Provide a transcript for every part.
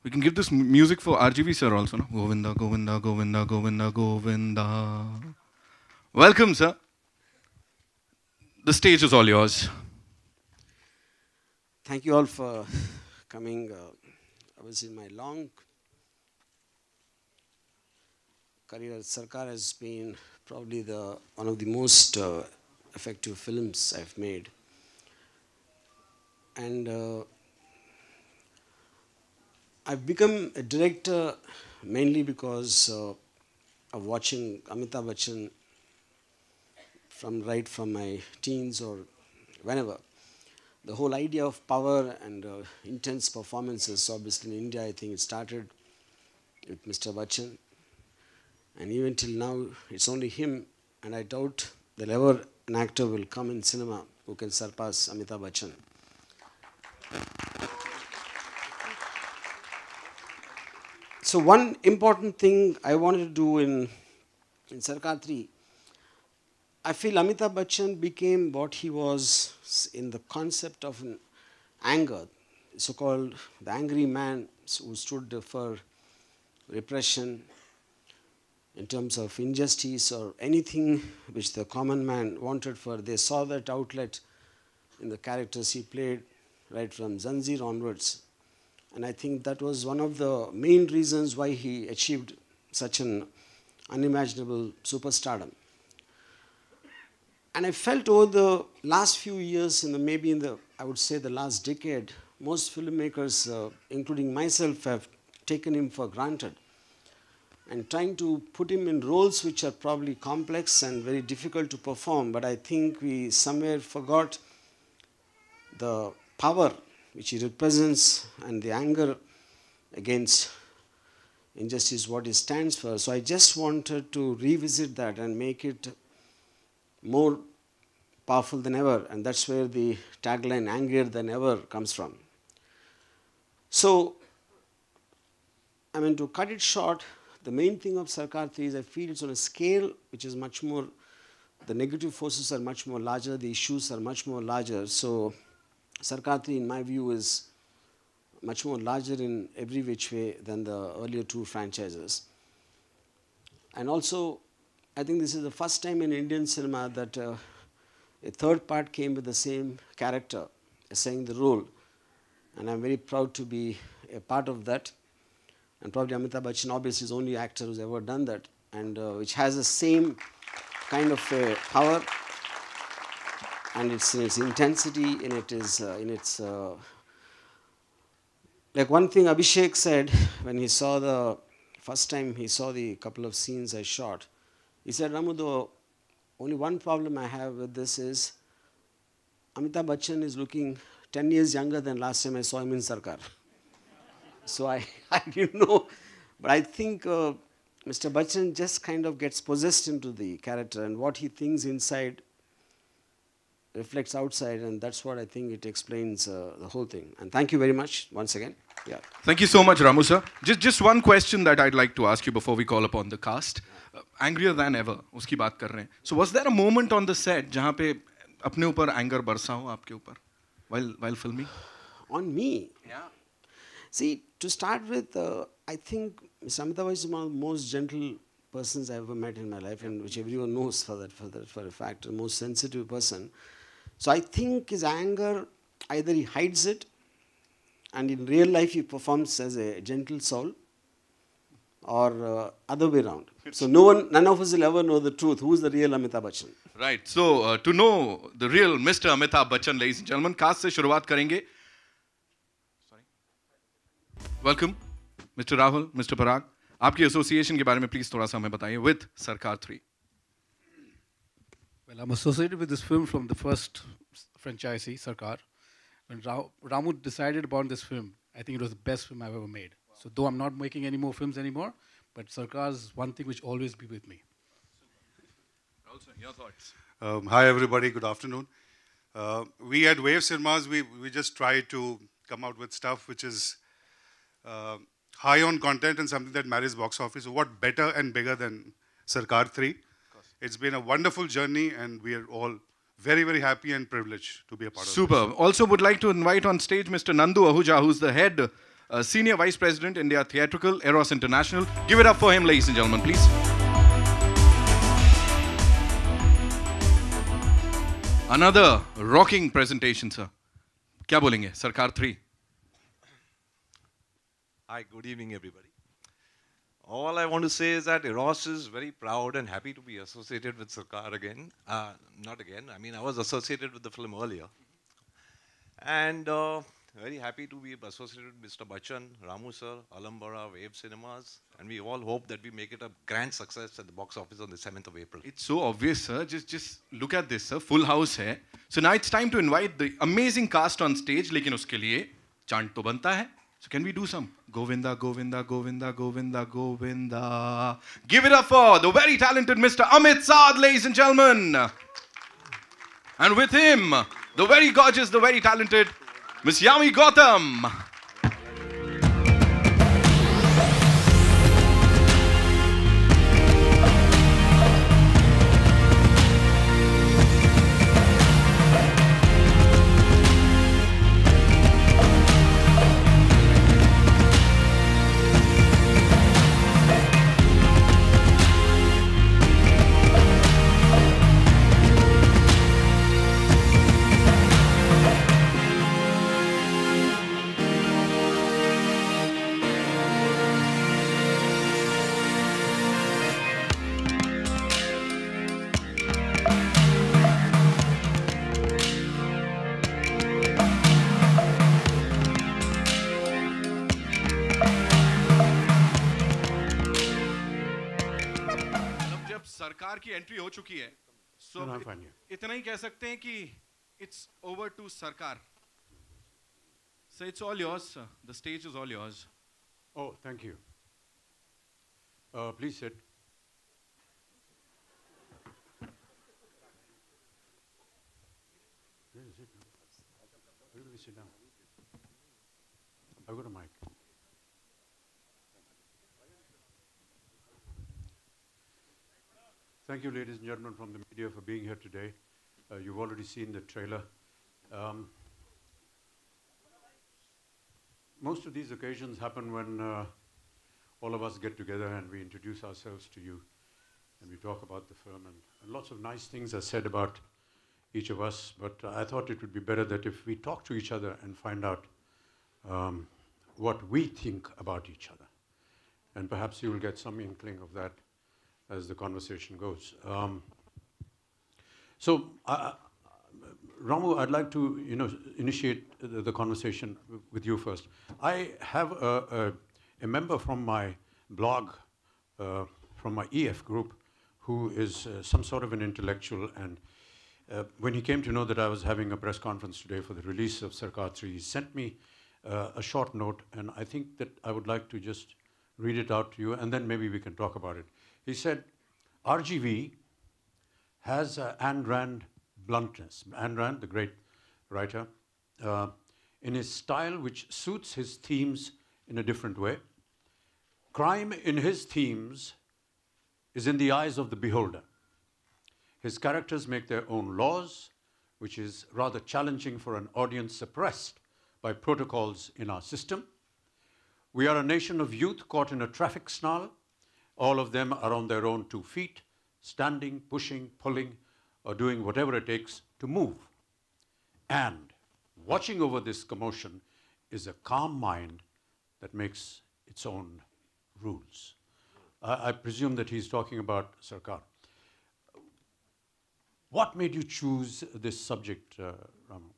We can give this music for RGV sir also, no? Govinda, Govinda, Govinda, Govinda, Govinda. Welcome, sir. The stage is all yours. Thank you all for coming. I was in my long career. Sarkar has been probably one of the most effective films I've made. And I've become a director mainly because of watching Amitabh Bachchan right from my teens or whenever. The whole idea of power and intense performances, obviously in India, I think it started with Mr. Bachchan. And even till now, it's only him, and I doubt that ever an actor will come in cinema who can surpass Amitabh Bachchan. So one important thing I wanted to do in Sarkar 3, I feel Amitabh Bachchan became what he was in the concept of an anger, so-called the angry man who stood for repression in terms of injustice or anything which the common man wanted for. They saw that outlet in the characters he played right from Zanjeer onwards. And I think that was one of the main reasons why he achieved such an unimaginable superstardom. And I felt over the last few years, I would say the last decade, most filmmakers, including myself, have taken him for granted and trying to put him in roles which are probably complex and very difficult to perform. But I think we somewhere forgot the power which he represents and the anger against injustice, what he stands for. So I just wanted to revisit that and make it more powerful than ever. And that's where the tagline, angrier than ever, comes from. So, to cut it short, the main thing of Sarkar 3 is I feel it's on a scale which is much more, the negative forces are much more larger, the issues are much more larger. So Sarkar 3, in my view, is much more larger in every which way than the earlier two franchises. And also, I think this is the first time in Indian cinema that a third part came with the same character, saying the role. And I'm very proud to be a part of that. And probably Amitabh Bachchan, obviously, is the only actor who's ever done that, and which has the same kind of power. And it's in its intensity, like one thing Abhishek said when he saw the first time he saw the couple of scenes I shot, he said, Ramu, the only one problem I have with this is Amitabh Bachchan is looking 10 years younger than last time I saw him in Sarkar. So I didn't know, but I think Mr. Bachchan just kind of gets possessed into the character, and what he thinks inside reflects outside, and that's what I think it explains the whole thing. And thank you very much once again. Yeah. Thank you so much, Ramu sir. Just one question that I'd like to ask you before we call upon the cast. Angrier than ever, uski baat kar rahe hain. So was there a moment on the set jahan pe apne upar anger barsa ho aapke upar while filming? On me? Yeah. See, to start with, I think Mr. Amitabh is one of the most gentle persons I've ever met in my life, and which everyone knows for a fact, the most sensitive person. So I think his anger, either he hides it, and in real life he performs as a gentle soul, or other way around. So none of us will ever know the truth. Who is the real Amitabh Bachchan? Right. So to know the real Mr. Amitabh Bachchan, ladies and gentlemen, cast se शुरुआत करेंगे. Welcome, Mr. Rahul, Mr. Parag. आपकी association के बारे में please थोड़ा सा हमें बताइए with Sarkar 3. Well, I'm associated with this film from the first franchisee, Sarkar. When Ramu decided upon this film, I think it was the best film I've ever made. So though I'm not making any more films anymore, but Sarkar is one thing which will always be with me. Also, your thoughts? Hi everybody, good afternoon. We at Wave Cinemas, we just try to come out with stuff which is high on content and something that marries box office. So what better and bigger than Sarkar 3? It's been a wonderful journey and we are all very, very happy and privileged to be a part of it. Super. Also would like to invite on stage Mr. Nandu Ahuja, who's the head Senior Vice President, India Theatrical, Eros International. Give it up for him, ladies and gentlemen, please. Another rocking presentation, sir. क्या बोलेंगे? Sarkar 3. Hi, good evening, everybody. All I want to say is that Eros is very proud and happy to be associated with Sarkar again. Not again, I mean, I was associated with the film earlier. And very happy to be associated with Mr. Bachchan, Ramu sir, Alambara, Wave Cinemas. And we all hope that we make it a grand success at the box office on the 7th of April. It's so obvious, sir. Just look at this, sir. Full house hai. So now it's time to invite the amazing cast on stage. लेकिन उसके लिए chant तो बनता है. So can we do some Govinda, Govinda, Govinda, Govinda, Govinda? Give it up for the very talented Mr. Amit Saad, ladies and gentlemen. And with him, the very gorgeous, the very talented Miss Yami Gautam. सरकार की entry हो चुकी है, so इतना ही कह सकते हैं कि it's over to सरकार. So it's all yours, sir. The stage is all yours. Oh, thank you. Please sit. Where is it? Where do we sit down? I've got a mic. Thank you, ladies and gentlemen from the media, for being here today. You've already seen the trailer. Most of these occasions happen when all of us get together and we introduce ourselves to you and we talk about the film, and lots of nice things are said about each of us, but I thought it would be better that if we talk to each other and find out what we think about each other, and perhaps you will get some inkling of that as the conversation goes. Ramu, I'd like to initiate the conversation with you first. I have a member from my blog, from my EF group, who is some sort of an intellectual, and when he came to know that I was having a press conference today for the release of Sarkar 3, he sent me a short note, and I think that I would like to just read it out to you, and then maybe we can talk about it. He said, RGV has Ayn Rand bluntness. Ayn Rand, the great writer, in his style which suits his themes in a different way. Crime in his themes is in the eyes of the beholder. His characters make their own laws, which is rather challenging for an audience suppressed by protocols in our system. We are a nation of youth caught in a traffic snarl. All of them are on their own 2 feet, standing, pushing, pulling, or doing whatever it takes to move. And watching over this commotion is a calm mind that makes its own rules. I presume that he's talking about Sarkar. What made you choose this subject, Ramu?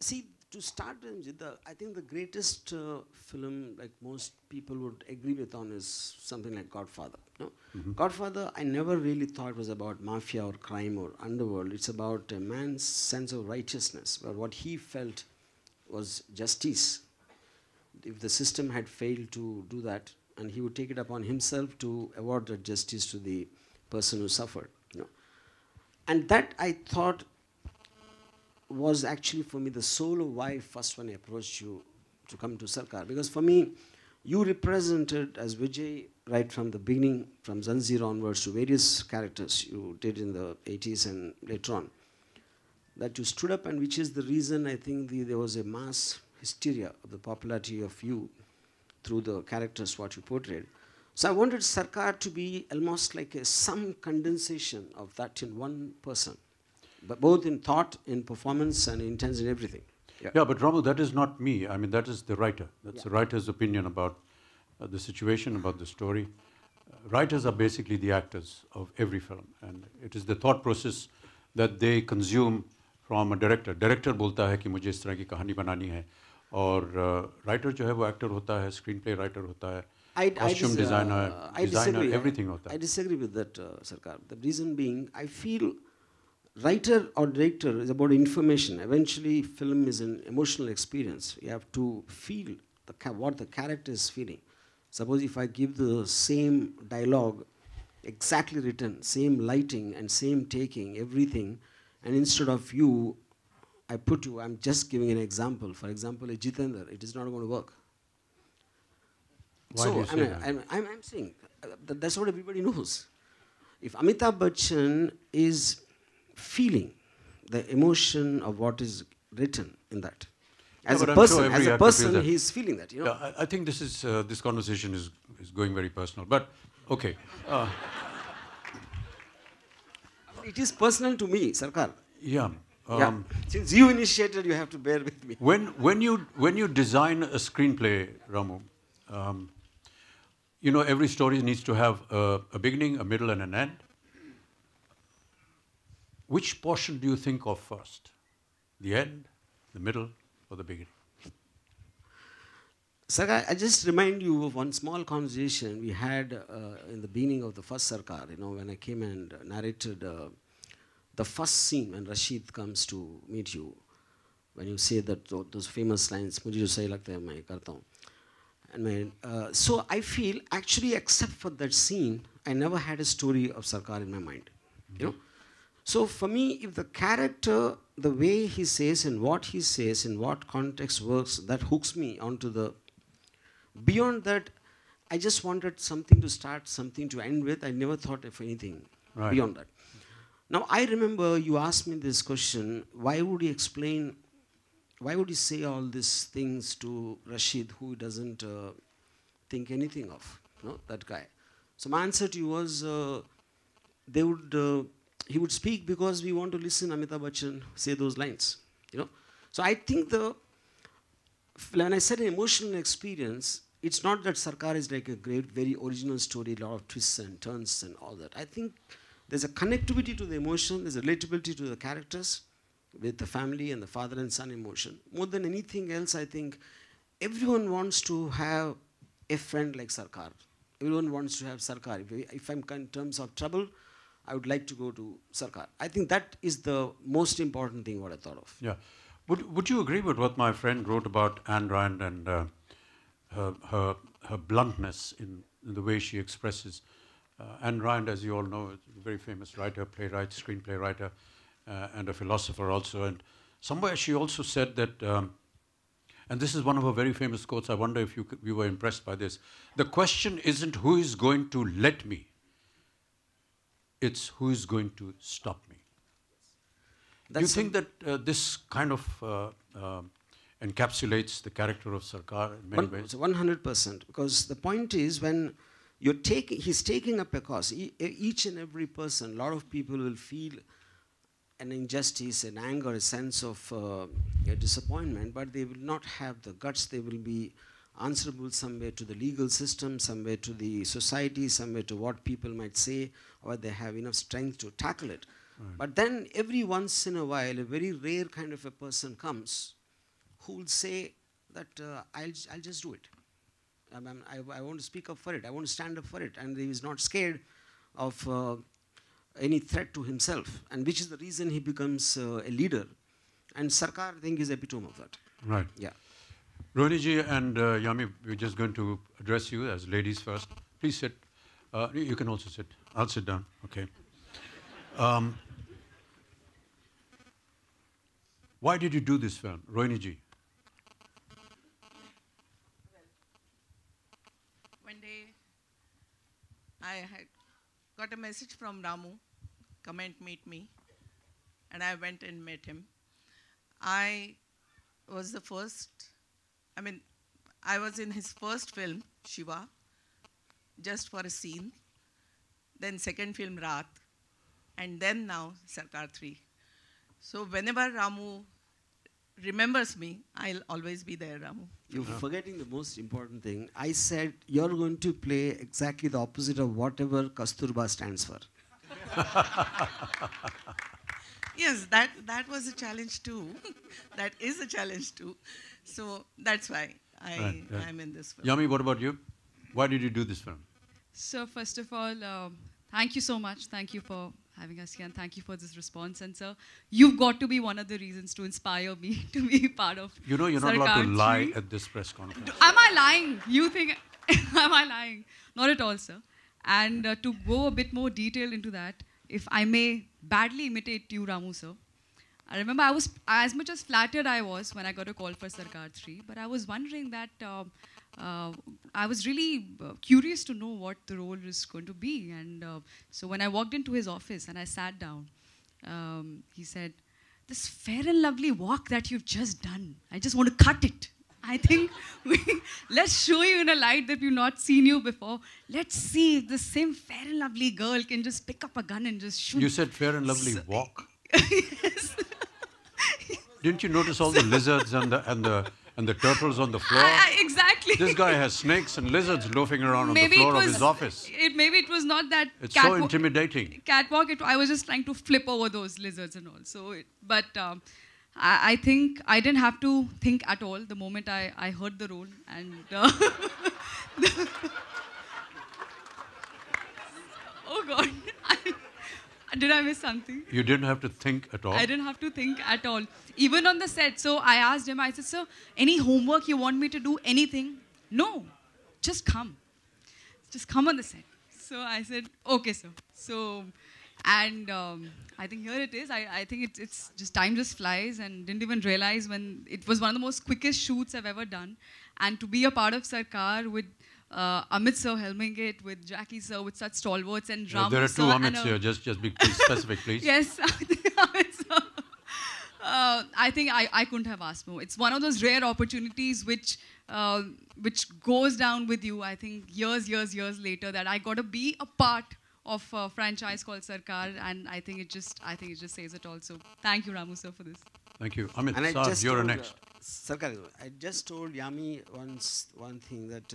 See, to start with, I think the greatest film, like most people would agree with on, is something like Godfather. No? Mm-hmm. Godfather, I never really thought was about mafia or crime or underworld. It's about a man's sense of righteousness, where what he felt was justice. If the system had failed to do that, and he would take it upon himself to award that justice to the person who suffered. And that, I thought, was actually for me the soul of why first when I approached you to come to Sarkar. Because for me, you represented as Vijay right from the beginning, from Zanjeer onwards to various characters you did in the 80s and later on. that you stood up, and which is the reason I think there was a mass hysteria of the popularity of you through the characters what you portrayed. So I wanted Sarkar to be almost like some condensation of that in one person, but both in thought, in performance, and intents in everything. Yeah, but Ramu, that is not me. I mean, that is the writer. That's the writer's opinion about the situation, about the story. Writers are basically the actors of every film, and it is the thought process that they consume from a director. Director बोलता है कि मुझे इस तरह की कहानी बनानी है, और writer जो है वो actor होता है, screenplay writer होता है, costume designer, everything होता है. I disagree with that, Sarkar. The reason being, I feel writer or director is about information. Eventually, film is an emotional experience. You have to feel what the character is feeling. Suppose if I give the same dialogue, exactly written, same lighting and same taking, everything, and instead of you, I put you, I'm just giving an example. For example, a Jitendra, it is not going to work. Why do you say that? I'm saying, that's what everybody knows. If Amitabh Bachchan is feeling the emotion of what is written in that, as a person, he's feeling that. You know? Yeah, I think this is this conversation is going very personal. But okay, it is personal to me, Sarkar. Yeah. Since you initiated, you have to bear with me. When you design a screenplay, Ramu, you know every story needs to have a beginning, a middle, and an end. Which portion do you think of first? The end, the middle, or the beginning? Sarkar, I just remind you of one small conversation we had in the beginning of the first Sarkar, you know, when I came and narrated the first scene when Rashid comes to meet you, when you say that those famous lines, "Mujhe jo sahi lagta hai, main karta hu." And so I feel, actually, except for that scene, I never had a story of Sarkar in my mind, you know. So for me, if the character, the way he says and what he says, in what context works, that hooks me onto the... Beyond that, I just wanted something to start, something to end with. I never thought of anything beyond that. Now, I remember you asked me this question, why would he explain, why would he say all these things to Rashid, who doesn't think anything of, you know, that guy? So my answer to you was, he would speak because we want to listen Amitabh Bachchan say those lines, you know. So I think when I said an emotional experience, it's not that Sarkar is like a great, very original story, a lot of twists and turns and all that. I think there's a connectivity to the emotion, there's a relatability to the characters with the family and the father and son emotion. More than anything else, I think everyone wants to have a friend like Sarkar. Everyone wants to have Sarkar. If I'm in terms of trouble, I would like to go to Sarkar. I think that is the most important thing what I thought of. Yeah. Would you agree with what my friend wrote about Ayn Rand and her bluntness in the way she expresses? Ayn Rand, as you all know, is a very famous writer, playwright, screenplay writer, and a philosopher also. And somewhere she also said that, and this is one of her very famous quotes, I wonder if you were impressed by this. The question isn't who is going to let me, it's who is going to stop me. Do you think that this kind of encapsulates the character of Sarkar in many ways? 100%. Because the point is, when he's taking up a cause, each and every person, a lot of people will feel an injustice, an anger, a sense of a disappointment, but they will not have the guts. They will be answerable somewhere to the legal system, somewhere to the society, somewhere to what people might say, or they have enough strength to tackle it. Right. But then every once in a while, a very rare kind of a person comes who will say that I'll just do it. I want to speak up for it. I want to stand up for it. And he is not scared of any threat to himself, and which is the reason he becomes a leader. And Sarkar, I think, is epitome of that. Right. Yeah. Rohini ji and Yami, we're just going to address you as ladies first. Please sit. You can also sit. I'll sit down. Okay. Why did you do this film, Rohini ji? One day, I had got a message from Ramu, come and meet me. and I went and met him. I was the first, I mean, I was in his first film, Shiva, just for a scene. Then second film, Raat. And then now, Sarkar 3. So whenever Ramu remembers me, I'll always be there, Ramu. You're forgetting the most important thing. I said you're going to play exactly the opposite of whatever Kasturba stands for. Yes, that was a challenge too. That is a challenge too. So that's why I'm in this film. Yami, what about you? Why did you do this film? So first of all, thank you so much. Thank you for having us here, and thank you for this response. And sir, you've got to be one of the reasons to inspire me to be part of You know you're not allowed Sarkar to lie 3. at this press conference. Am I lying? You think, am I lying? Not at all, sir. And to go a bit more detail into that, if I may badly imitate you, Ramu, sir. I remember I was, as much as flattered I was when I got a call for Sarkar 3, but I was wondering that, I was really curious to know what the role is going to be. And so when I walked into his office and I sat down, he said, "This fair and lovely walk that you've just done, I just want to cut it. I think let's show you in a light that we've not seen you before. Let's see if the same fair and lovely girl can just pick up a gun and just shoot." You said fair and lovely walk. Yes. Didn't you notice all the lizards and the turtles on the floor? Exactly. This guy has snakes and lizards loafing around on the floor of his office. Maybe it was not that It's so intimidating. catwalk. I was just trying to flip over those lizards and all. So, I think I didn't have to think at all the moment I heard the role. And oh God, did I miss something? You didn't have to think at all. I didn't have to think at all. Even on the set. So I asked him, I said, "Sir, any homework you want me to do? Anything?" "No, just come. Just come on the set." So I said, "Okay, sir." So, and I think here it is. I think it's just time just flies, and didn't even realize when it was one of the most quickest shoots I've ever done. And to be a part of Sarkar with Amit sir helming it, with Jackie sir, with such stalwarts, and Ramu There are sir two and Amits here. Just be specific, please. Yes, Amit sir. I think I couldn't have asked more. It's one of those rare opportunities which goes down with you. I think years later that I got to be a part of a franchise called Sarkar, and I think it just says it all. So thank you, Ramu sir, for this. Thank you. Amit, And I Saad, just you're told, next. Sarkar, I just told Yami one thing that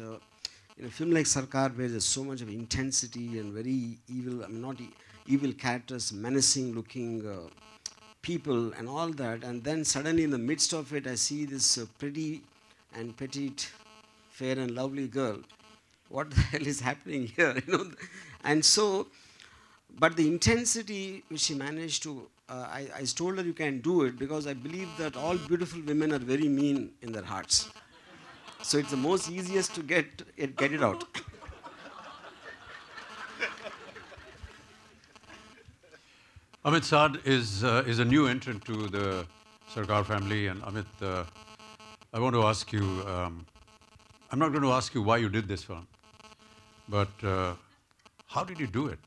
in a film like Sarkar, where there's so much of intensity and very evil, I mean not evil characters, menacing looking people and all that, and then suddenly in the midst of it, I see this pretty and petite, fair and lovely girl. What the hell is happening here? You know, and so, but the intensity which she managed to, I told her you can do it because I believe that all beautiful women are very mean in their hearts. So it's the most easiest to get it out. Amit Saad is a new entrant to the Sarkar family, and Amit, I want to ask you. I'm not going to ask you why you did this film, but how did you do it?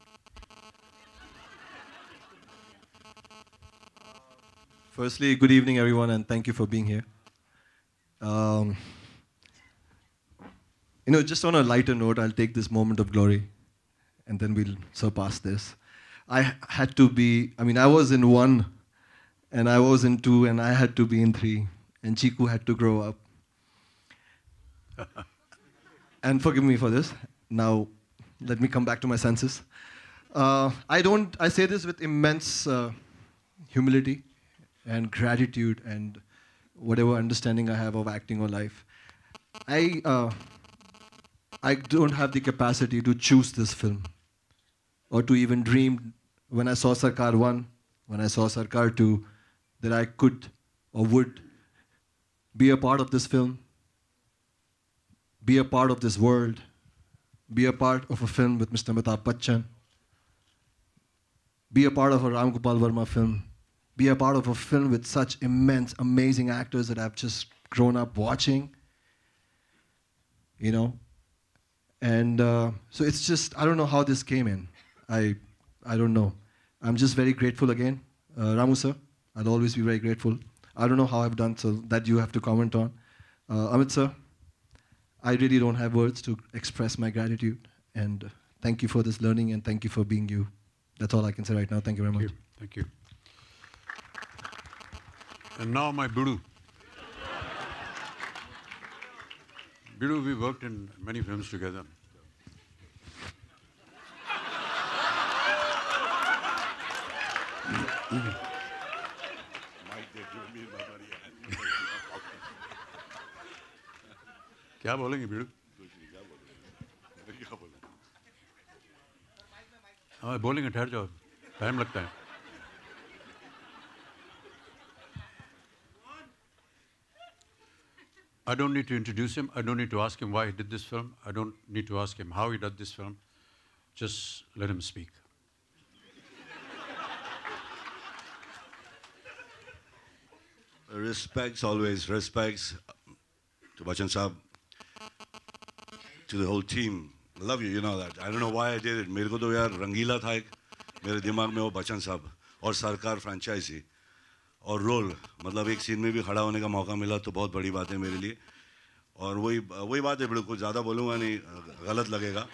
Firstly, good evening, everyone, and thank you for being here. Just on a lighter note, I'll take this moment of glory, and then we'll surpass this. I had to be, I was in 1, and I was in 2, and I had to be in 3, and Chiku had to grow up. And forgive me for this. Now, let me come back to my senses. I say this with immense humility and gratitude and whatever understanding I have of acting or life. I don't have the capacity to choose this film or to even dream when I saw Sarkar 1, when I saw Sarkar 2, that I could or would be a part of this film, be a part of this world, be a part of a film with Mr. Amitabh Bachchan, be a part of a Ram Gopal Verma film, be a part of a film with such immense, amazing actors that I've just grown up watching, And so it's just, I don't know how this came in. I don't know. I'm just very grateful again. Ramu sir, I'll always be very grateful. I don't know how I've done so that you have to comment on. Amit sir, I really don't have words to express my gratitude, and thank you for this learning, and thank you for being you. That's all I can say right now. Thank you very much. Thank you. And now my Bidu. Bidu, we worked in many films together. क्या बोलेंगे बिड़ू? हाँ बोलेंगे, ठहर जाओ, time लगता है. I don't need to introduce him. I don't need to ask him why he did this film. I don't need to ask him how he did this film. Just let him speak. Respects, always respects to Bachchan Saab, to the whole team. I love you, you know that. I don't know why I did it. मेरे को तो यार रंगीला था एक, मेरे दिमाग में वो बच्चन साहब और सरकार फ्रेंचाइजी और रोल, मतलब एक सीन में भी खड़ा होने का मौका मिला तो बहुत बड़ी बात है मेरे लिए. और वही बात है, बिल्कुल ज़्यादा बोलूँगा नहीं, गलत लगेगा,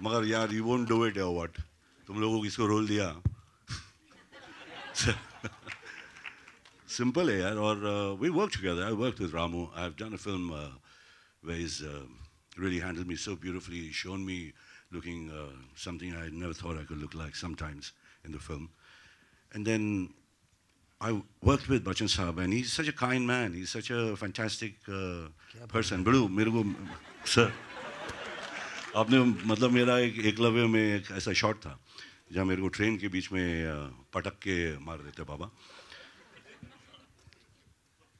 मगर यार यू वोंट डू इट या व्हाट, तुम लोगों को किसको रोल दिया. Simple है यार. और we worked together. I worked with Ramu. I've done a film where he's really handled me so beautifully. He's shown me looking something I never thought I could look like sometimes in the film. And then I worked with Bachchan Saab, and he's such a kind man. He's such a fantastic person. Bidu, मेरे को sir, आपने मतलब मेरा एक एकलव्य में एक ऐसा shot था जहाँ मेरे को ट्रेन के बीच में पटक के मार देते पापा.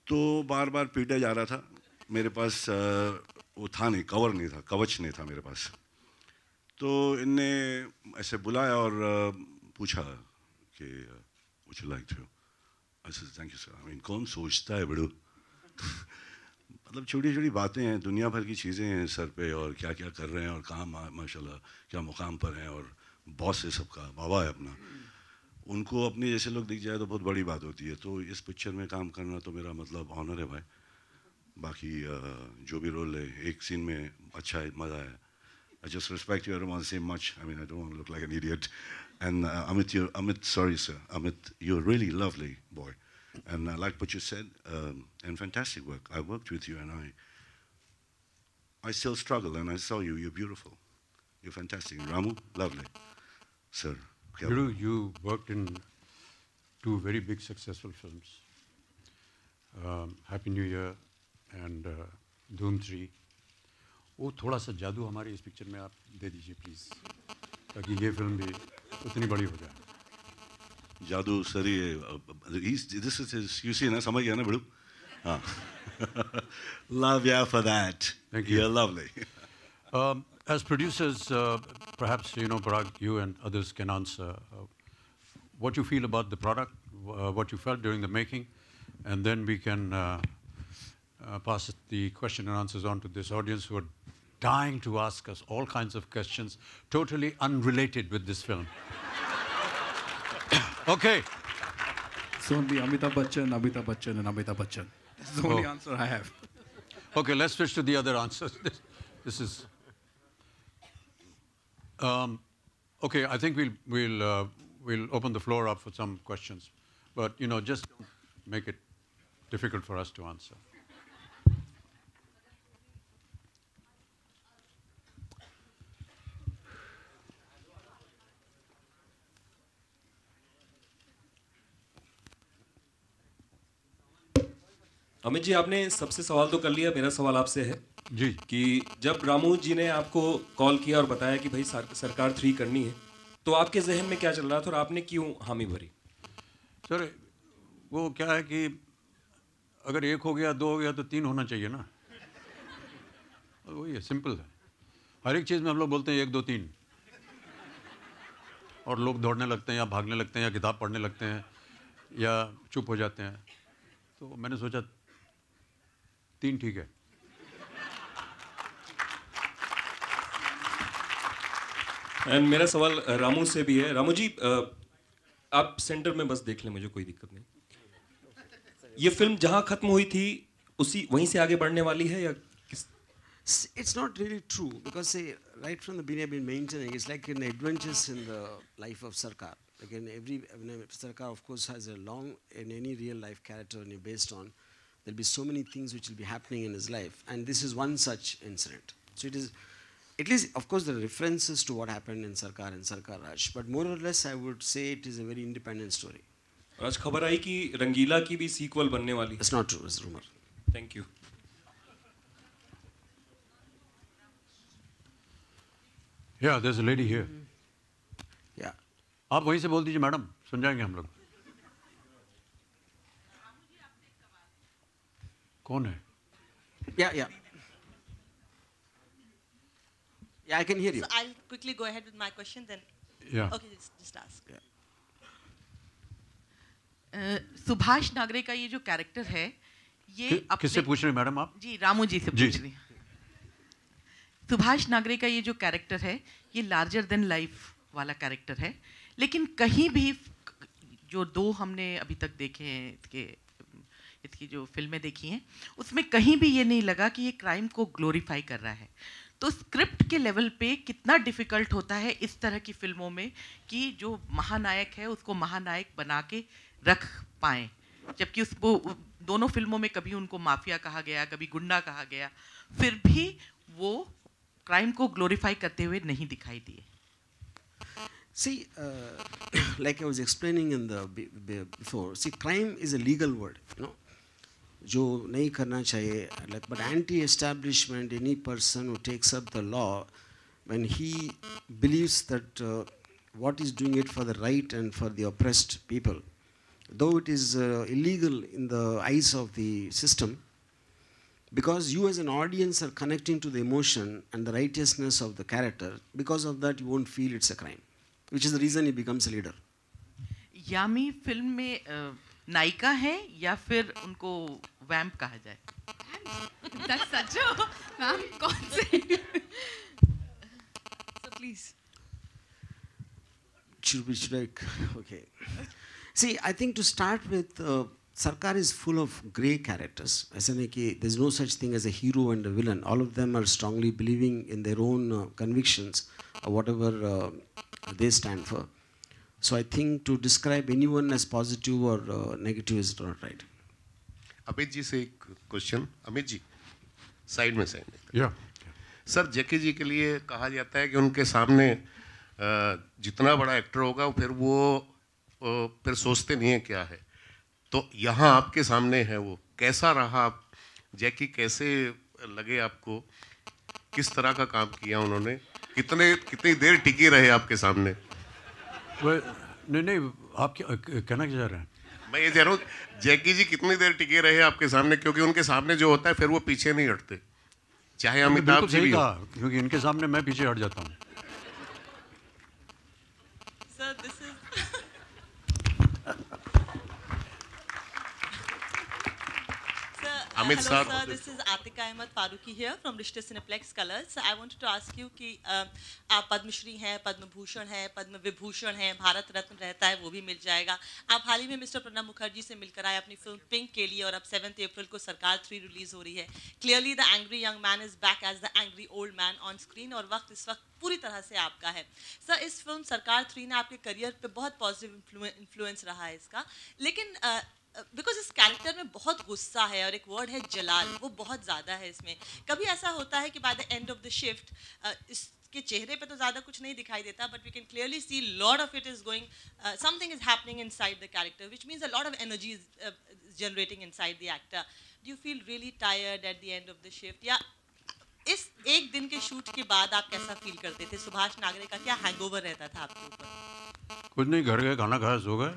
तो बार बार पीटा जा रहा था. मेरे पास वो था नहीं, कवर नहीं था, कवच नहीं था मेरे पास. तो इनने ऐसे बुलाया और पूछा कि would you like to? I said thank you sir. I mean कौन सोचता है बिड़ू. मतलब छोटी छोटी बातें हैं, दुनिया भर की चीज़ें हैं सर पे, और क्या क्या कर रहे हैं और कहाँ माशाल्लाह क्या मुकाम पर हैं, और बॉस है सबका, बाबा है अपना. उनको अपने जैसे लोग दिख जाए तो बहुत बड़ी बात होती है. तो इस पिक्चर में काम करना तो मेरा मतलब ऑनर है भाई. बाकी जो भी रोल है, एक सीन में अच्छा है, मज़ा है. I just respect you. I don't want to say much. I mean, I don't want to look like an idiot. And Amit, sorry sir, Amit, you're a really lovely boy. And I like what you said, and fantastic work. I worked with you, and I still struggle, and I saw you. You're beautiful. You're fantastic. Ramu, lovely. Sir. Bidu, you worked in 2 very big successful films, Happy New Year and Dhoom 3. वो थोड़ा सा जादू हमारी इस picture में आप दे दीजिए please, ताकि ये फिल्म भी उतनी बड़ी हो जाए. जादू sir this is his, you see ना, समझ गया ना बिड़ू. हाँ. Love ya for that. Thank you. You're lovely. As producers, perhaps, you know, Parag, you and others can answer what you feel about the product, what you felt during the making, and then we can pass the question and answers on to this audience who are dying to ask us all kinds of questions, totally unrelated with this film. Okay. It's only Amitabh Bachchan, and Amitabh Bachchan. That's the only answer I have. Okay, let's switch to the other answers. This is... okay, I think we'll open the floor up for some questions, but you know, just don't make it difficult for us to answer. Amit ji, आपने सबसे सवाल तो कर लिया. मेरा सवाल आपसे है जी कि जब रामू जी ने आपको कॉल किया और बताया कि भाई सरकार 3 करनी है, तो आपके जहन में क्या चल रहा था और आपने क्यों हामी भरी? सर, वो क्या है कि अगर 1 हो गया, 2 हो गया, तो 3 होना चाहिए ना. वही है, सिंपल है. हर एक चीज़ में हम लोग बोलते हैं 1 2 3, और लोग दौड़ने लगते हैं या भागने लगते हैं या किताब पढ़ने लगते हैं या चुप हो जाते हैं. तो मैंने सोचा 3 ठीक है. एंड मेरा सवाल रामू से भी है. रामू जी, आप सेंटर में बस देख लें, मुझे कोई दिक्कत नहीं। ये फिल्म जहां खत्म हुई थी उसी वहीं से आगे बढ़ने वाली है या किस? It's not really true because say, right from the beginning I've been maintaining it's like an adventures in the life of Sarkar. Again, Sarkar of course has a long in any real life character and based on there'll be so many things which will be happening in his life, and this is one such incident. So it is, at least of course there are references to what happened in Sarkar and Sarkar Raj, but more or less I would say it is a very independent story. आज खबर आई कि रंगीला की भी sequel बनने वाली। It's not true, it's rumor. Thank you. Yeah, there's a lady here. Yeah. आप वहीं से बोल दीजिए मैडम, सुन जाएंगे हम लोग। कौन है? Yeah, I can hear you. So I'll quickly go ahead with my question then. Yeah. Okay, just ask. Yeah. Subhash Nagare का ये जो कैरेक्टर है, ये किससे पूछ रहे हैं मैडम आप? जी, रामू जी से पूछ रही हैं। सुभाष नागरे का ये जो कैरेक्टर है, ये लार्जर देन लाइफ वाला कैरेक्टर है, लेकिन कहीं भी जो दो हमने अभी तक देखे हैं इसकी जो फिल्में देखी हैं, उसमें कहीं भी ये नहीं लगा कि ये क्राइम को ग्लोरीफाई कर रहा है। तो स्क्रिप्ट के लेवल पे कितना डिफ़िकल्ट होता है इस तरह की फिल्मों में कि जो महानायक है उसको महानायक बना के रख पाएँ, जबकि उसको दोनों फिल्मों में कभी उनको माफिया कहा गया, कभी गुंडा कहा गया, फिर भी वो क्राइम को ग्लोरीफाई करते हुए नहीं दिखाई दिए। See, like I was explaining in the before, see, crime is a legal word, you know, जो नहीं करना चाहिए, like, but anti-establishment, any person who takes up the law, when he believes that what is doing it for the right and for the oppressed people, though it is illegal in the eyes of the system, because you as an audience are connecting to the emotion and the righteousness of the character, because of that you won't feel it's a crime, which is the reason he becomes a leader. Yami film में नायिका है या फिर उनको वैम्प कहा जाए? That's such a ma'am कौन से? So please. Should I? Okay. See, I think to start with, Sarkar is full of grey characters. There's no such thing as a hero and a villain. All of them are strongly believing in their own convictions or whatever they stand for. So I think to describe anyone as positive or negative is not right. Amit ji से एक question. Amit ji side में या sir, जैकी जी के लिए कहा जाता है कि उनके सामने जितना बड़ा एक्टर होगा फिर वो फिर सोचते नहीं है क्या है, तो यहाँ आपके सामने है वो कैसा रहा? जैकी कैसे लगे आपको? किस तरह का काम किया उन्होंने? कितनी देर टिके रहे आपके सामने? नहीं, आप क्या कहना क्या चाह रहे हैं? मैं ये कह रहा हूँ जैकी जी कितनी देर टिके रहे आपके सामने, क्योंकि उनके सामने जो होता है फिर वो पीछे नहीं हटते, चाहे अमिताभ जी भी हो। क्योंकि इनके सामने मैं पीछे हट जाता हूँ। Sir, this is Amit hello sir, sir, this is Atika Ahmed Faruqi here from Rishte Cineplex Colors. So I wanted to ask you कि आप पद्मश्री हैं, पद्म भूषण हैं, पद्म विभूषण हैं, भारत रत्न रहता है वो भी मिल जाएगा। आप हाल ही में मिस्टर प्रणब मुखर्जी से मिलकर आए अपनी फिल्म पिंक के लिए, और अब 7 अप्रैल को सरकार 3 रिलीज हो रही है। Clearly the angry young man is back as the angry old man on screen, और वक्त इस वक्त पूरी तरह से आपका है। सर, इस फिल्म सरकार 3 ने आपके करियर पे बहुत पॉजिटिव इन्फ्लुएंस रहा है इसका, लेकिन बिकॉज इस कैरेक्टर में बहुत गुस्सा है और एक वर्ड है जलाल, वो बहुत ज़्यादा है इसमें। कभी ऐसा होता है कि by the end of the shift इसके चेहरे पे तो ज़्यादा कुछ नहीं दिखाई देता, but we can clearly see lot of it is going, something is happening inside the character, which means a lot of energy is generating inside the actor. Do you feel really tired at the end of the shift, या इस एक दिन के shoot के बाद आप कैसा feel करते थे? सुभाष नागरे का क्या हैंगओवर रहता था आपके ऊपर? कुछ नहीं, घर गए, खाना खाया, सो गए।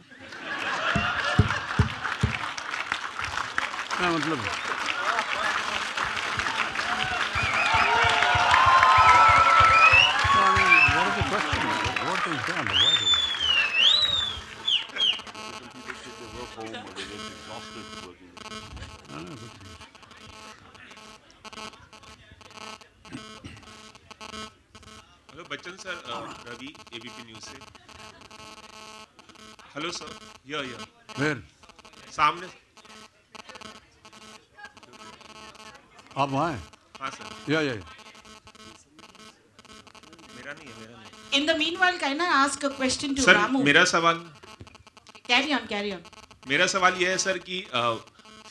क्या मतलब? Hello Bachchan sir, Ravi ABP news से। हेलो सर, या Where? सामने। आप वहाँ हैं? हाँ सर। या मेरा नहीं है। In the meanwhile, can I ask a question to sir, Ramu? मेरा सवाल Carry on. मेरा सवाल यह है सर कि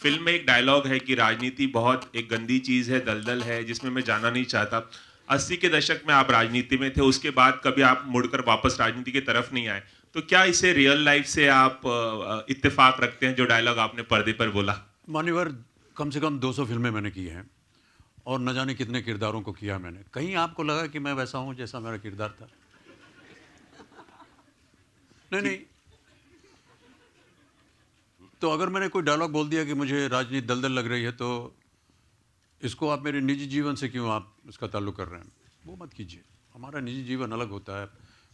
फिल्म में एक डायलॉग है कि राजनीति बहुत एक गंदी चीज है, दलदल है, जिसमें मैं जाना नहीं चाहता। 80 के दशक में आप राजनीति में थे, उसके बाद कभी आप मुड़कर वापस राजनीति की तरफ नहीं आए, तो क्या इसे रियल लाइफ से आप इत्तेफाक रखते हैं जो डायलॉग आपने पर्दे पर बोला? मान्यवर, कम से कम 200 फिल्में मैंने की हैं और न जाने कितने किरदारों को किया मैंने। कहीं आपको लगा कि मैं वैसा हूं जैसा मेरा किरदार था? नहीं। तो अगर मैंने कोई डायलॉग बोल दिया कि मुझे राजनीति दलदल लग रही है, तो इसको आप मेरे निजी जीवन से क्यों आप इसका ताल्लुक कर रहे हैं? वो मत कीजिए। हमारा निजी जीवन अलग होता है।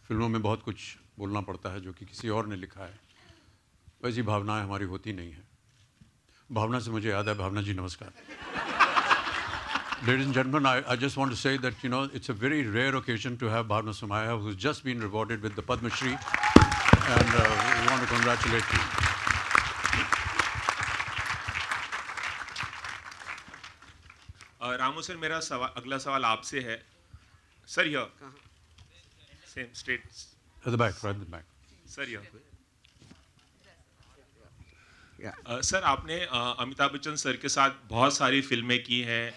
फिल्मों में बहुत कुछ बोलना पड़ता है जो कि किसी और ने लिखा है। वैसी भावनाएं हमारी होती नहीं है। भावना से मुझे याद है, भावना जी नमस्कार। Ladies and gentlemen, I just want to say that, you know, it's a very rare occasion to have Bhavna Somaya, who's just been rewarded with the Padma Shri, and we want to congratulate you. Ramu sir, मेरा अगला सवाल आपसे है। Sir यह same straight At the back, right at the back. Sir यह sir, आपने Amitabh Bachchan sir के साथ बहुत सारी फिल्में की हैं,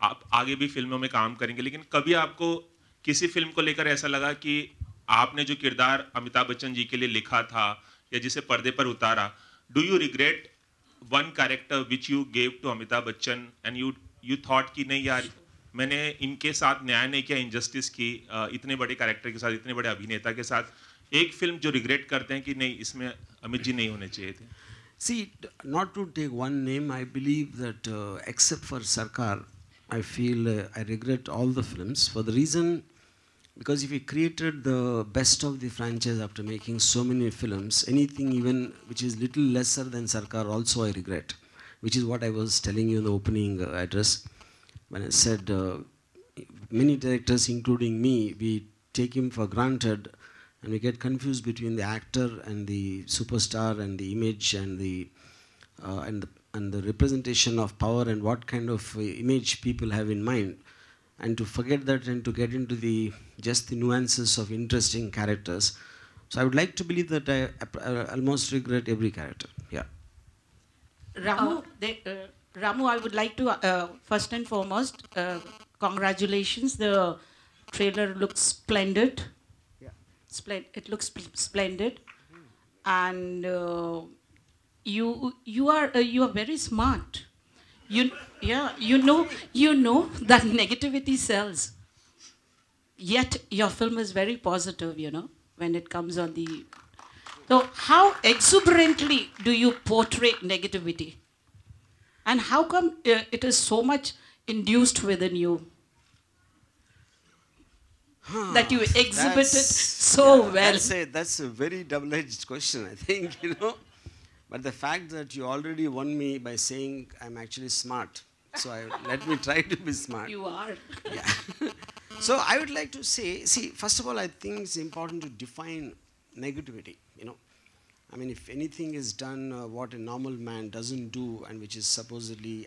आप आगे भी फिल्मों में काम करेंगे, लेकिन कभी आपको किसी फिल्म को लेकर ऐसा लगा कि आपने जो किरदार अमिताभ बच्चन जी के लिए लिखा था या जिसे पर्दे पर उतारा, do you regret one character which you gave to Amitabh Bachchan and you thought कि नहीं यार, मैंने इनके साथ न्याय नहीं किया, इनजस्टिस की, इतने बड़े कैरेक्टर के साथ, इतने बड़े अभिनेता के साथ, एक फिल्म जो रिग्रेट करते हैं कि नहीं, इसमें अमित जी नहीं होने चाहिए थे? See, not to take one name, I believe that except for Sarkar, I feel I regret all the films for the reason, because if we created the best of the franchise after making so many films, anything even which is little lesser than Sarkar also I regret, which is what I was telling you in the opening address when I said many directors, including me, we take him for granted and we get confused between the actor and the superstar and the image and the representation of power and what kind of image people have in mind, and to forget that and to get into the just the nuances of interesting characters. So I would like to believe that I almost regret every character. Yeah. Ramu, I would like to first and foremost congratulations. The trailer looks splendid. It looks splendid, and you are very smart. You know that negativity sells. Yet your film is very positive. You know, when it comes on the. So how exuberantly do you portray negativity, and how come it is so much induced within you? That you exhibited so well. That's a very double-edged question, I think, you know. But the fact that you already won me by saying I'm actually smart, so let me try to be smart. You are. Yeah. So I would like to say, see, first of all, I think it's important to define negativity, you know. I mean, if anything is done what a normal man doesn't do and which is supposedly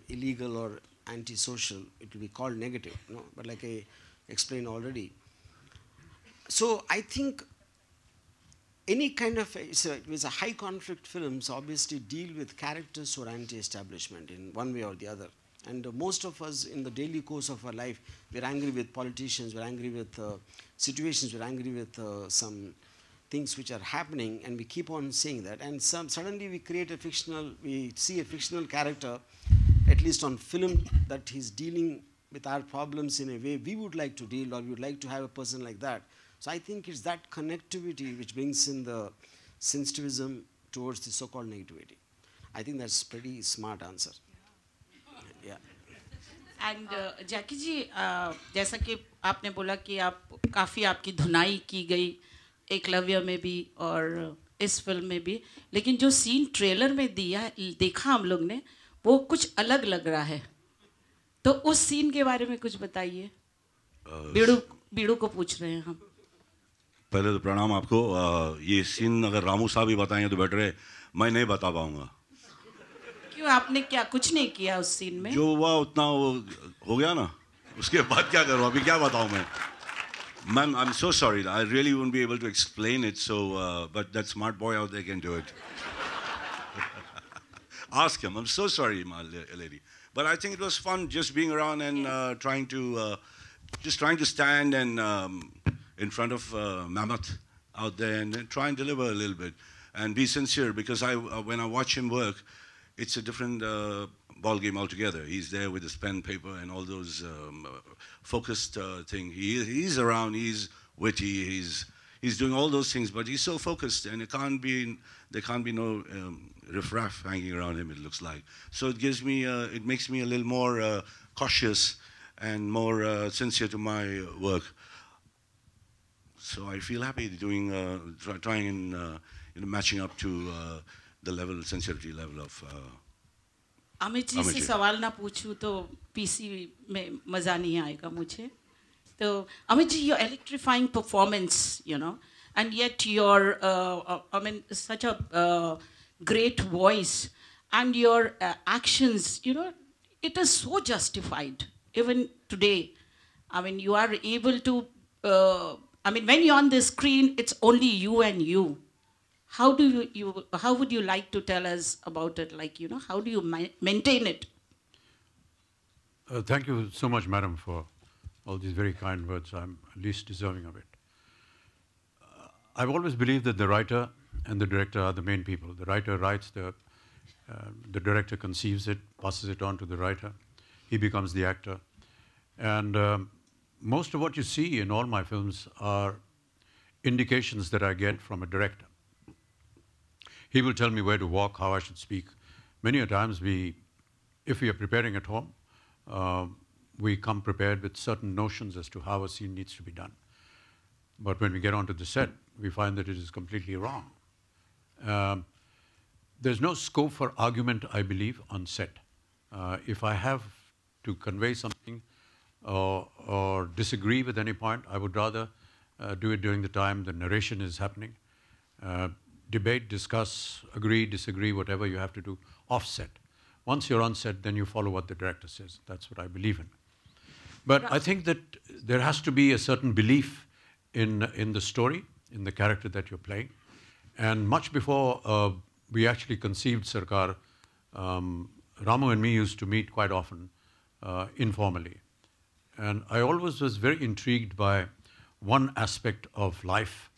illegal or anti-social, it will be called negative, you know. But like I explained already. So I think any kind of, it's a high conflict films obviously deal with characters who are anti-establishment in one way or the other. And most of us in the daily course of our life, we're angry with politicians, we're angry with situations, we're angry with some things which are happening, and we keep on saying that. And suddenly we see a fictional character, at least on film, that he's dealing with our problems in a way we would like to deal, or we would like to have a person like that. So I think it's that connectivity which brings in the sensitivism towards the so-called negativity. I think that's a pretty smart answer. Yeah. And Jackie जी, जैसा कि आपने बोला कि आप काफ़ी आपकी धुनाई की गई एकलव्य में भी और इस फिल्म में भी, लेकिन जो सीन ट्रेलर में देखा हम लोग ने, वो कुछ अलग लग रहा है, तो उस सीन के बारे में कुछ बताइए। बीड़ू को पूछ रहे हैं हम। पहले तो प्रणाम आपको। ये सीन अगर रामू साहब ही बताएंगे तो बेटर है, मैं नहीं बता पाऊंगा। क्यों, आपने क्या कुछ नहीं किया उस सीन में? जो हुआ उतना वो हो गया ना, उसके बाद क्या करूँ, अभी क्या बताऊँ मैं? Ma'am, I'm so sorry. I really won't be able to explain it. So, but that smart boy out there can do it. Ask him. I'm so sorry, my lady. But I think it was fun just being around and trying to stand and in front of Mammoth out there and try and deliver a little bit and be sincere. Because when I watch him work, it's a different ball game altogether. He's there with his pen, paper, and all those focused thing. He's around. He's witty. He's doing all those things, but he's so focused, and there can't be no riffraff hanging around him. It looks like. So it makes me a little more cautious and more sincere to my work. So I feel happy doing, trying and matching up to the sincerity level of. Amit ji से सवाल ना पूछूं तो PC में मज़ा नहीं आएगा मुझे। तो Amit ji, your electrifying performance, and yet your, such a great voice and your actions, it is so justified. Even today, you are able to, when you're on the screen, it's only you and you. How would you like to tell us about it? How do you maintain it? Thank you so much, madam, for all these very kind words. I'm least deserving of it. I've always believed that the writer and the director are the main people. The writer writes, the director conceives it, passes it on to the writer. He becomes the actor. And most of what you see in all my films are indications that I get from a director. He will tell me where to walk, how I should speak. Many a times if we are preparing at home, we come prepared with certain notions as to how a scene needs to be done. But when we get onto the set, we find that it is completely wrong. There's no scope for argument, I believe, on set. If I have to convey something or disagree with any point, I would rather do it during the time the narration is happening. Debate, discuss, agree, disagree, whatever you have to do, offset. Once you're on set, then you follow what the director says. That's what I believe in. But I think that there has to be a certain belief in the story, in the character that you're playing. And much before we actually conceived Sarkar, Ramu and me used to meet quite often, informally. And I always was very intrigued by one aspect of life,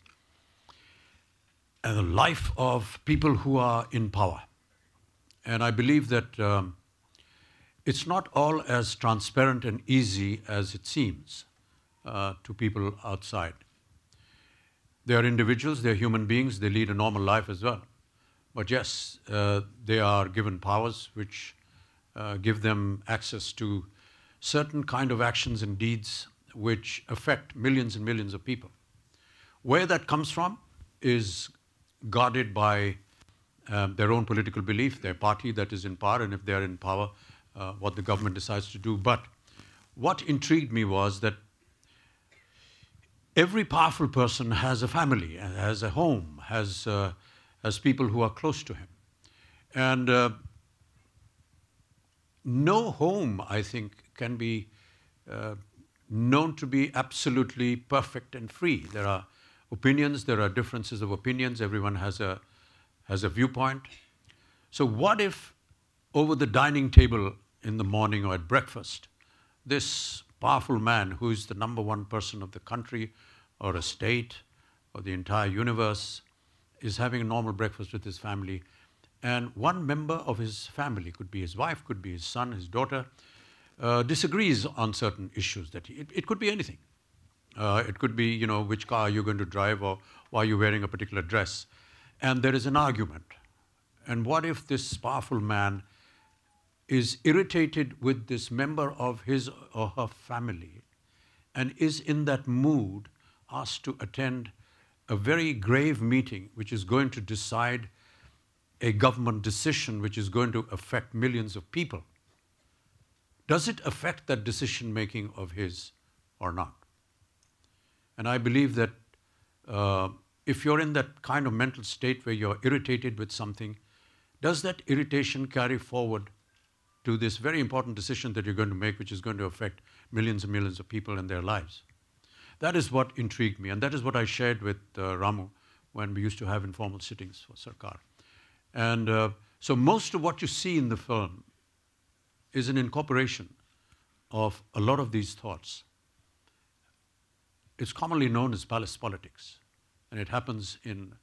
and the life of people who are in power. And I believe that it's not all as transparent and easy as it seems to people outside. They are individuals, they are human beings, they lead a normal life as well. But yes, they are given powers which give them access to certain kind of actions and deeds which affect millions and millions of people. Where that comes from is guarded by their own political belief, their party that is in power, and if they are in power, what the government decides to do. But what intrigued me was that every powerful person has a family, has a home, has people who are close to him. And no home, I think, can be known to be absolutely perfect and free. There are opinions, there are differences of opinions, everyone has a viewpoint. So what if over the dining table in the morning or at breakfast, this powerful man who is the #1 person of the country or a state or the entire universe is having a normal breakfast with his family, and one member of his family, could be his wife, could be his son, his daughter, disagrees on certain issues. It could be anything. It could be, which car you're going to drive or why you're wearing a particular dress. And there is an argument. And what if this powerful man is irritated with this member of his or her family and is in that mood asked to attend a very grave meeting which is going to decide a government decision which is going to affect millions of people? Does it affect that decision making of his or not? And I believe that if you're in that kind of mental state where you're irritated with something, does that irritation carry forward to this very important decision that you're going to make, which is going to affect millions and millions of people in their lives? That is what intrigued me, and that is what I shared with Ramu when we used to have informal sittings for Sarkar. And so most of what you see in the film is an incorporation of a lot of these thoughts. It's commonly known as palace politics, and it happens in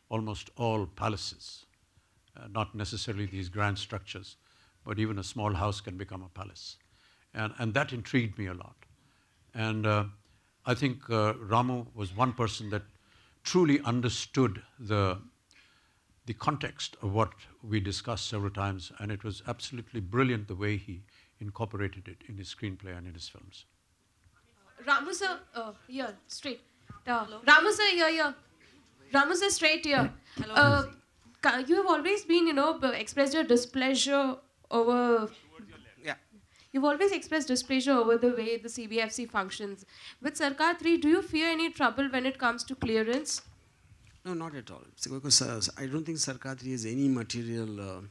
almost all palaces, not necessarily these grand structures, but even a small house can become a palace. And that intrigued me a lot. And I think Ramu was one person that truly understood the context of what we discussed several times, and it was absolutely brilliant the way he incorporated it in his screenplay and in his films. Ramu sir, here, straight. Ramu sir, here. Ramu sir, straight here. Hello. You have always been, expressed your displeasure over... You've always expressed displeasure over the way the CBFC functions. With Sarkar 3, do you fear any trouble when it comes to clearance? No, not at all. Because I don't think Sarkar 3 has any material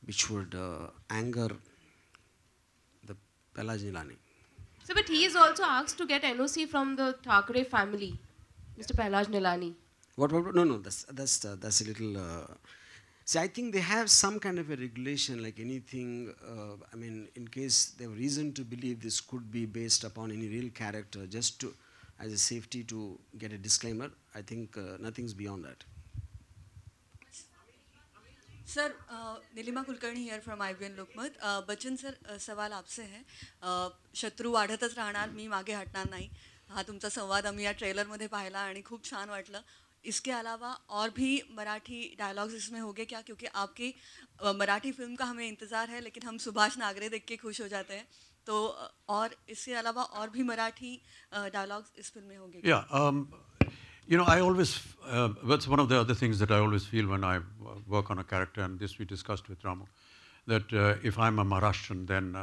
which would anger the Pahlaj Nilani. So, but he is also asked to get NOC from the Thackeray family, Mr. Pahlaj Nilani. What? No, that's a little... See, I think they have some kind of a regulation, like anything, I mean, in case they have reason to believe this could be based upon any real character, just to, as a safety to get a disclaimer, I think nothing's beyond that. Sir Neelima Kulkarni here from IBN Lokmat. Bachchan sir सवाल आपसे है. शत्रू वाढतच राहणार, मी मागे हटणार नाही. हा तुमचा संवाद आम्ही या ट्रेलरमध्ये पाहिला आणि खूप छान वाटलं. इसके अलावा और भी मराठी डायलॉग्स इसमें होंगे क्या? क्योंकि आपकी मराठी फिल्म का हमें इंतज़ार है, लेकिन हम सुभाष नागरे देख के खुश हो जाते हैं. तो और इसके अलावा और भी मराठी डायलॉग्स इस फिल्म में होंगे? Yeah, I always, that's one of the other things that I always feel when I work on a character, and this we discussed with Ramu, that if I'm a Maharashtrian, then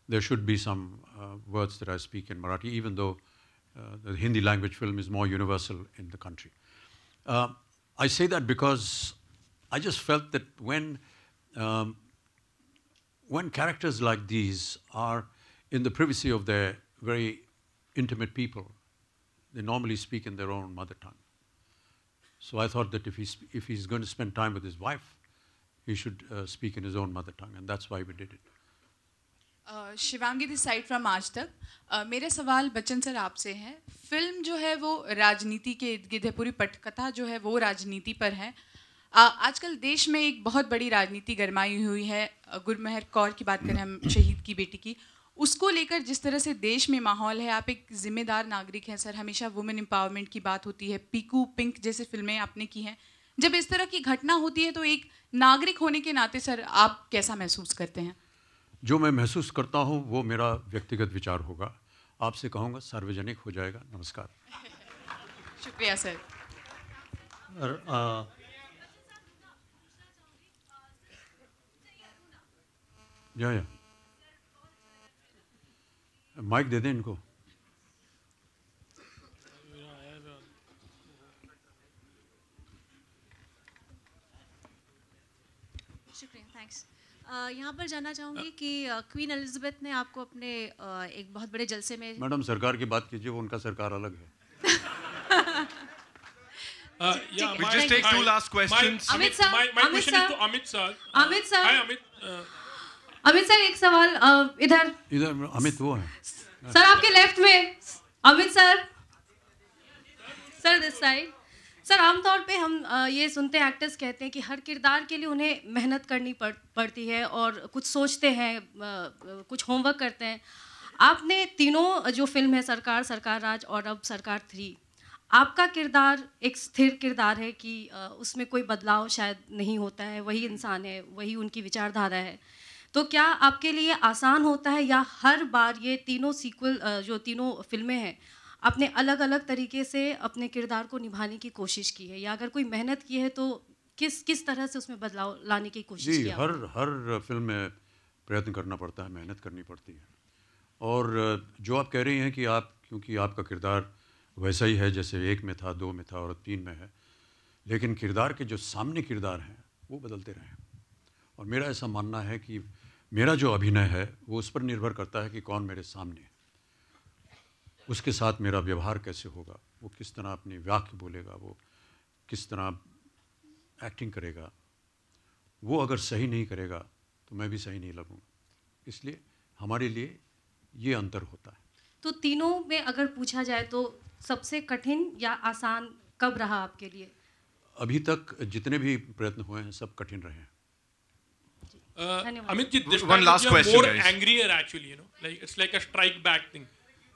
there should be some words that I speak in Marathi, even though the Hindi language film is more universal in the country. I say that because I just felt that when characters like these are in the privacy of their very intimate people, they normally speak in their own mother tongue. So I thought that if he's going to spend time with his wife, he should speak in his own mother tongue, and that's why we did it. Shivangi this side from आज तक. मेरा सवाल Bachchan sir आपसे है. Film जो है वो राजनीति के इर्द गिर्द है, पूरी पटकथा जो है वो राजनीति पर है. आजकल देश में एक बहुत बड़ी राजनीति गरमाई हुई है. गुरमेहर कौर की बात करें हम, शहीद की बेटी की, उसको लेकर जिस तरह से देश में माहौल है, आप एक जिम्मेदार नागरिक हैं सर, हमेशा वुमेन एम्पावरमेंट की बात होती है, पीकू पिंक जैसे फिल्में आपने की हैं. जब इस तरह की घटना होती है तो एक नागरिक होने के नाते सर आप कैसा महसूस करते हैं? जो मैं महसूस करता हूँ वो मेरा व्यक्तिगत विचार होगा. आपसे कहूँगा सार्वजनिक हो जाएगा. नमस्कार. शुक्रिया सर. या माइक दे दें इनको. शुक्रिया, थैंक्स. यहाँ पर जानना चाहूँगी कि क्वीन एलिजाबेथ ने आपको अपने एक बहुत बड़े जलसे में... मैडम सरकार की बात कीजिए, वो उनका सरकार अलग है. We'll just take two last questions. Amit sir, my question is to Amit sir. Amit sir. Hi Amit. Amit sir एक सवाल इधर. अमित वो है सर आपके लेफ्ट में. Amit sir this side. Sir आमतौर पे हम ये सुनते हैं, एक्टर्स कहते हैं कि हर किरदार के लिए उन्हें मेहनत करनी पड़ती है और कुछ सोचते हैं, कुछ होमवर्क करते हैं. आपने तीनों जो फिल्म है, सरकार, सरकार राज और अब सरकार 3, आपका किरदार एक स्थिर किरदार है कि उसमें कोई बदलाव शायद नहीं होता है, वही इंसान है, वही उनकी विचारधारा है. तो क्या आपके लिए आसान होता है, या हर बार ये तीनों सीक्वल जो तीनों फिल्में हैं आपने अलग अलग तरीके से अपने किरदार को निभाने की कोशिश की है, या अगर कोई मेहनत की है तो किस तरह से उसमें बदलाव लाने की कोशिश की? हर फिल्म में प्रयत्न करना पड़ता है, मेहनत करनी पड़ती है. और जो आप कह रही हैं कि क्योंकि आपका किरदार वैसा ही है जैसे 1 में था, 2 में था और 3 में है, लेकिन किरदार के जो सामने किरदार हैं वो बदलते रहे। और मेरा ऐसा मानना है कि मेरा जो अभिनय है वो उस पर निर्भर करता है कि कौन मेरे सामने है, उसके साथ मेरा व्यवहार कैसे होगा, वो किस तरह अपनी वाक्य बोलेगा, वो किस तरह एक्टिंग करेगा। वो अगर सही नहीं करेगा तो मैं भी सही नहीं लगूँगा। इसलिए हमारे लिए ये अंतर होता है। तो तीनों में अगर पूछा जाए तो सबसे कठिन या आसान कब रहा आपके लिए? अभी तक जितने भी प्रयत्न हुए हैं सब कठिन रहे हैं। Amit ji, this one last question, more guys. angrier actually, you know, like it's like a strike back thing.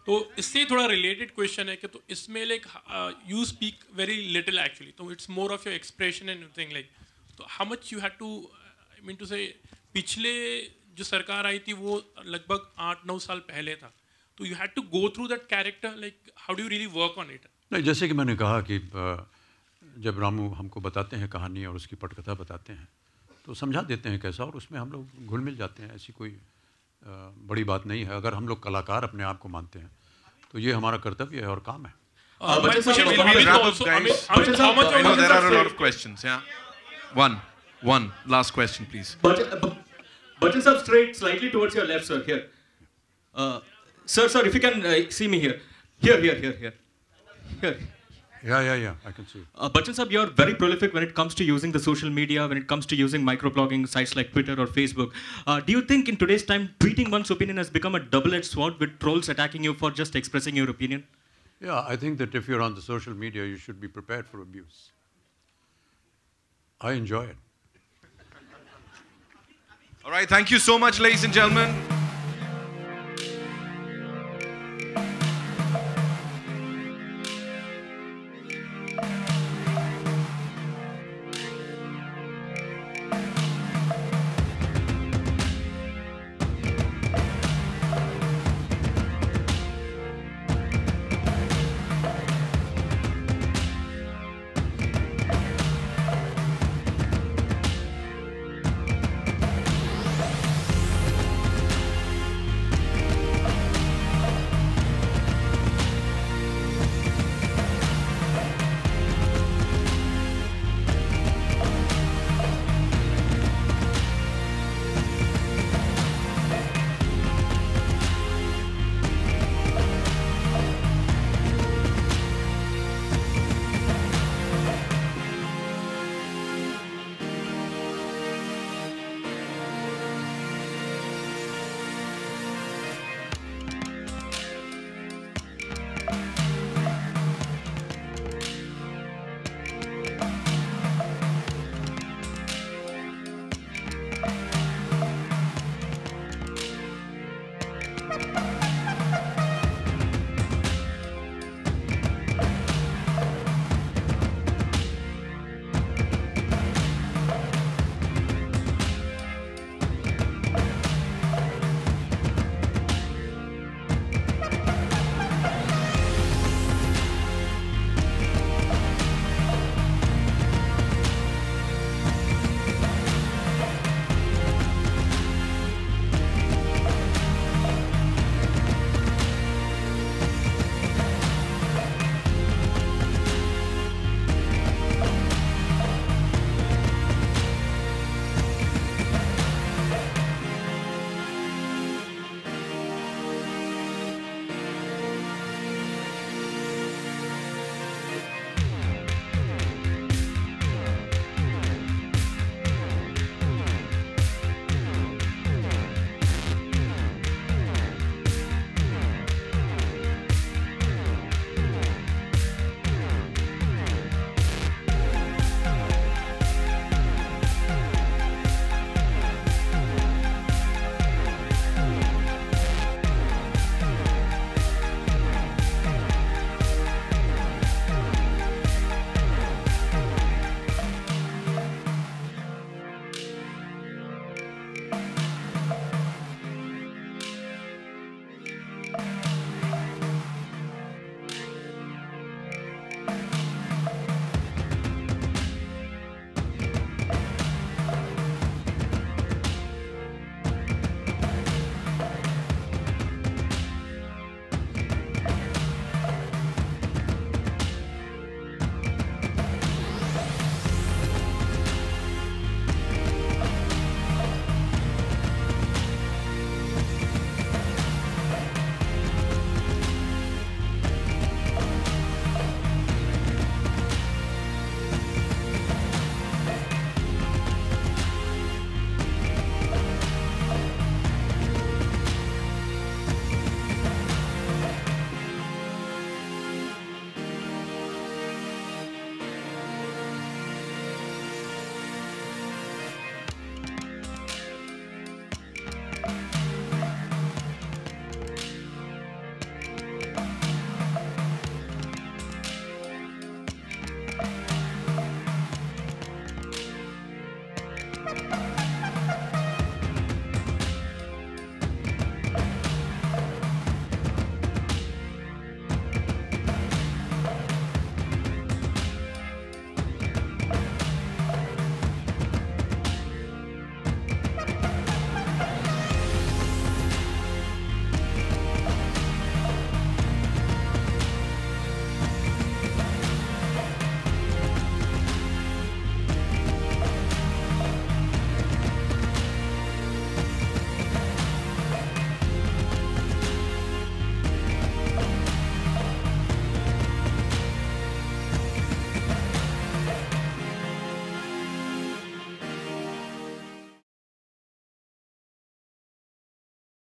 तो इससे थोड़ा related question है कि तो इसमें like you speak very little actually, तो it's more of your expression and thing like, तो how much you had to, I mean to say, पिछले जो सरकार आई थी वो लगभग 8-9 साल पहले था, तो you had to go through that character, like how do you really work on it? नहीं, जैसे कि मैंने कहा कि जब रामू हमको बताते हैं कहानी और उसकी पटकथा बताते हैं तो समझा देते हैं कैसा, और उसमें हम लोग घुल मिल जाते हैं। ऐसी कोई बड़ी बात नहीं है। अगर हम लोग कलाकार अपने आप को मानते हैं तो ये हमारा कर्तव्य है और काम है। There are a lot of questions. Yeah, one last question, please. Bachchan sir, straight slightly towards your left, sir. Here, sir, if you can see me here. Yeah, I can see. Bachchan sir, you're very prolific when it comes to using the social media, when it comes to using microblogging sites like Twitter or Facebook. Do you think in today's time, tweeting one's opinion has become a double-edged sword with trolls attacking you for just expressing your opinion? Yeah, I think that if you're on the social media, you should be prepared for abuse. I enjoy it. All right, thank you so much, ladies and gentlemen.